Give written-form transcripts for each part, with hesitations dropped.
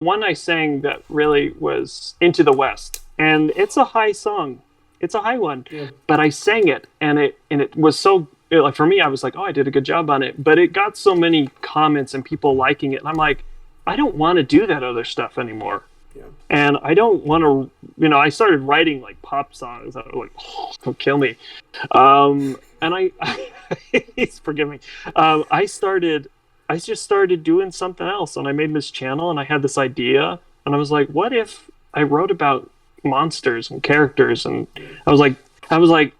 one I sang that really was Into the West, and it's a high song. It's a high one, Yeah. but I sang it, and it was so like for me, I was like, oh, I did a good job on it. But it got so many comments and people liking it, and I'm like, I don't want to do that other stuff anymore. Yeah. And I don't want to, I started writing like pop songs. I was like, oh, don't kill me. And he's forgive me. I just started doing something else, and I made this channel, and I had this idea, and I was like, what if I wrote about monsters and characters? And I was like,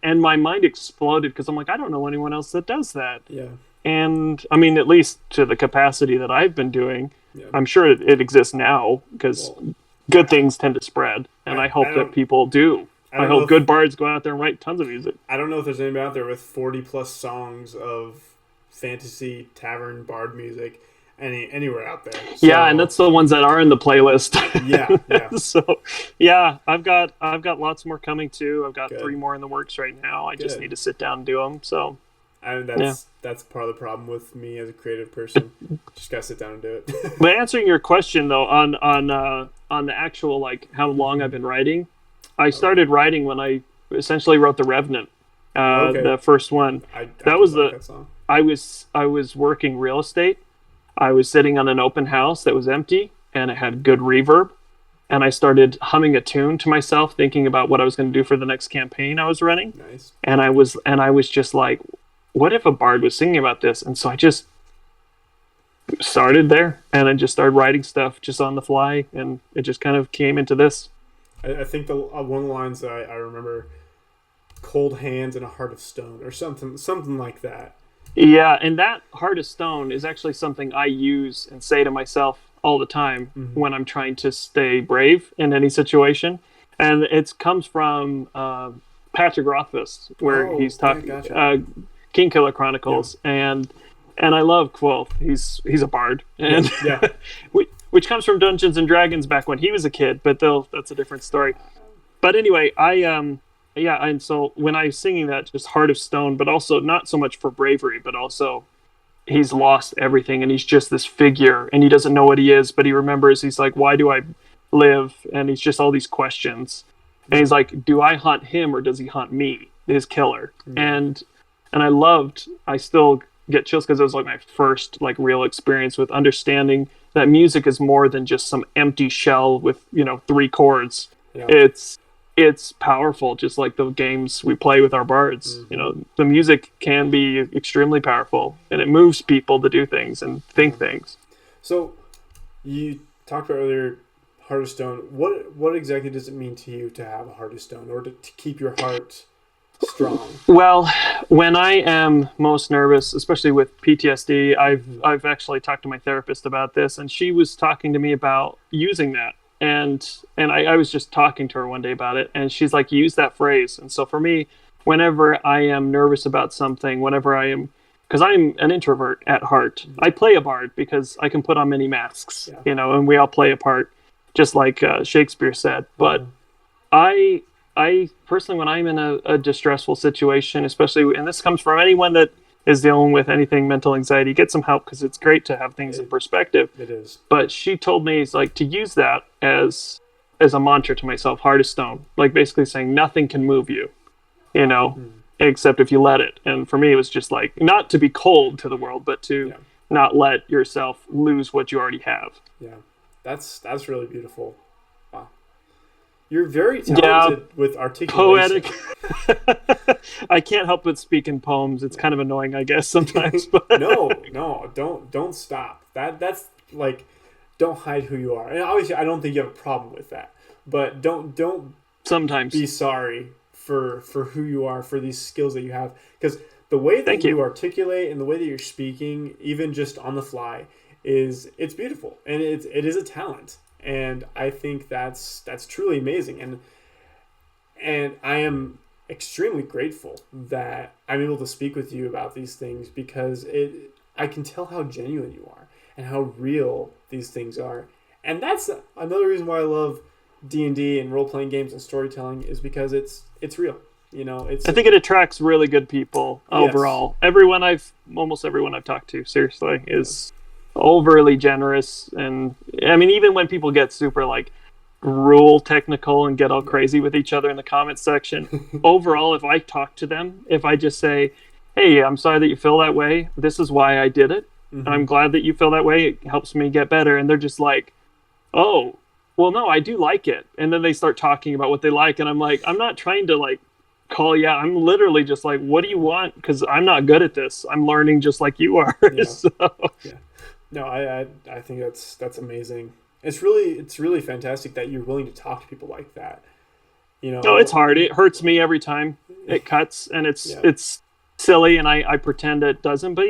and my mind exploded because I'm like, I don't know anyone else that does that. Yeah. And I mean, at least to the capacity that I've been doing, Yeah. I'm sure it exists now because Well, good things tend to spread, and I I hope that don't people do. I I don't know hope if good bards go out there and write tons of music. I don't know if there's anybody out there with 40 plus songs of fantasy tavern bard music anywhere out there. Yeah, and So that's the ones that are in the playlist. yeah, yeah, So, yeah, I've got lots more coming too. I've got good, 3 more in the works right now. I just need good. to sit down and do them. So, And yeah. that's part of the problem with me as a creative person. Just gotta sit down and do it. But answering your question though, on the actual like how long I've been writing, I started writing when I essentially wrote The Revenant, Okay, the first one. I That did was like the that song. I was working real estate. I was sitting on an open house that was empty and it had good reverb. And I started humming a tune to myself, thinking about what I was going to do for the next campaign I was running. Nice. And I was just like, what if a bard was singing about this? And so I just started there and I just started writing stuff just on the fly, and it just kind of came into this. I think the one of the lines that I remember, cold hands and a heart of stone, or something like that. Yeah, and that Heart of Stone is actually something I use and say to myself all the time Mm-hmm. when I'm trying to stay brave in any situation. And it comes from Patrick Rothfuss, where Oh, he's yeah, talking gotcha. Kingkiller Yeah, Chronicles, and I love Quoth. He's a bard, yeah, and yeah. which comes from Dungeons and Dragons back when he was a kid, but that's a different story. But anyway, yeah, and so when I was singing that, just Heart of Stone, but also not so much for bravery, but also he's lost everything and he's just this figure and he doesn't know what he is, but he remembers. He's like, why do I live? And he's just all these questions, and he's like, do I hunt him or does he hunt me, his killer? Yeah. And I still get chills because it was like my first like real experience with understanding that music is more than just some empty shell with 3 chords. Yeah. It's powerful, just like the games we play with our bards. Mm-hmm. The music can be extremely powerful, and it moves people to do things and think things. So you talked about earlier heart of stone. What exactly does it mean to you to have a heart of stone, or to keep your heart strong? Well, when I am most nervous, especially with PTSD, I've actually talked to my therapist about this, and she was talking to me about using that. And I was just talking to her one day about it, and she's like, use that phrase. And so for me, whenever I am nervous about something, because I'm an introvert at heart, I play a bard because I can put on many masks, Yeah. and we all play a part, just like Shakespeare said. But I personally, when I'm in a distressful situation, especially, and this comes from anyone that is dealing with anything mental anxiety, get some help because it's great to have things in perspective. It is. But she told me, it's like, to use that as a mantra to myself, Heart of Stone, like basically saying nothing can move you, except if you let it. And for me, it was just like not to be cold to the world, but to Yeah. not let yourself lose what you already have. Yeah. That's really beautiful. Wow. You're very Yeah, talented with articulation. poetic. I can't help but speak in poems. It's kind of annoying, I guess, sometimes. But No, don't stop. That's like, don't hide who you are. And obviously, I don't think you have a problem with that. But don't sometimes. be sorry for who you are, for these skills that you have, because the way that Thank you you. articulate and the way that you're speaking, even just on the fly, it's beautiful, and it is a talent. And I think that's truly amazing. And I am extremely grateful that I'm able to speak with you about these things, because I can tell how genuine you are and how real these things are. And that's another reason why I love D&D and role-playing games and storytelling, is because it's real. I think it attracts really good people Yes. overall. Almost everyone I've talked to, seriously, is overly generous. And I mean, even when people get super like rule technical and get all crazy with each other in the comments section, overall, if I talk to them, if I just say, hey, I'm sorry that you feel that way, this is why I did it, and I'm glad that you feel that way, it helps me get better. And they're just like, oh, well, no, I do like it. And then they start talking about what they like, and I'm like, I'm not trying to like call you out. I'm literally just like, what do you want? Because I'm not good at this. I'm learning just like you are. Yeah. So Yeah. No, I think that's amazing. It's really fantastic that you're willing to talk to people like that. You no, it's know, hard. It hurts me every time it cuts, and yeah, it's silly, and I pretend it doesn't. But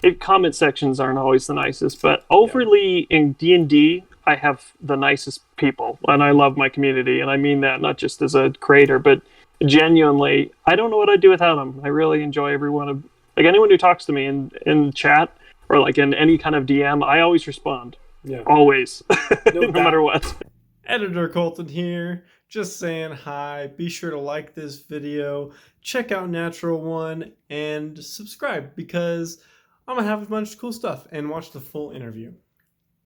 it comment sections aren't always the nicest. But yeah, overly in D&D, I have the nicest people, and I love my community, and I mean that not just as a creator, but genuinely. I don't know what I'd do without them. I really enjoy every one of like anyone who talks to me in chat or like in any kind of DM. I always respond, yeah. always, No, no matter that what. Editor Colton here, just saying hi. Be sure to like this video, check out Natural One, and subscribe because I'm gonna have a bunch of cool stuff and watch the full interview.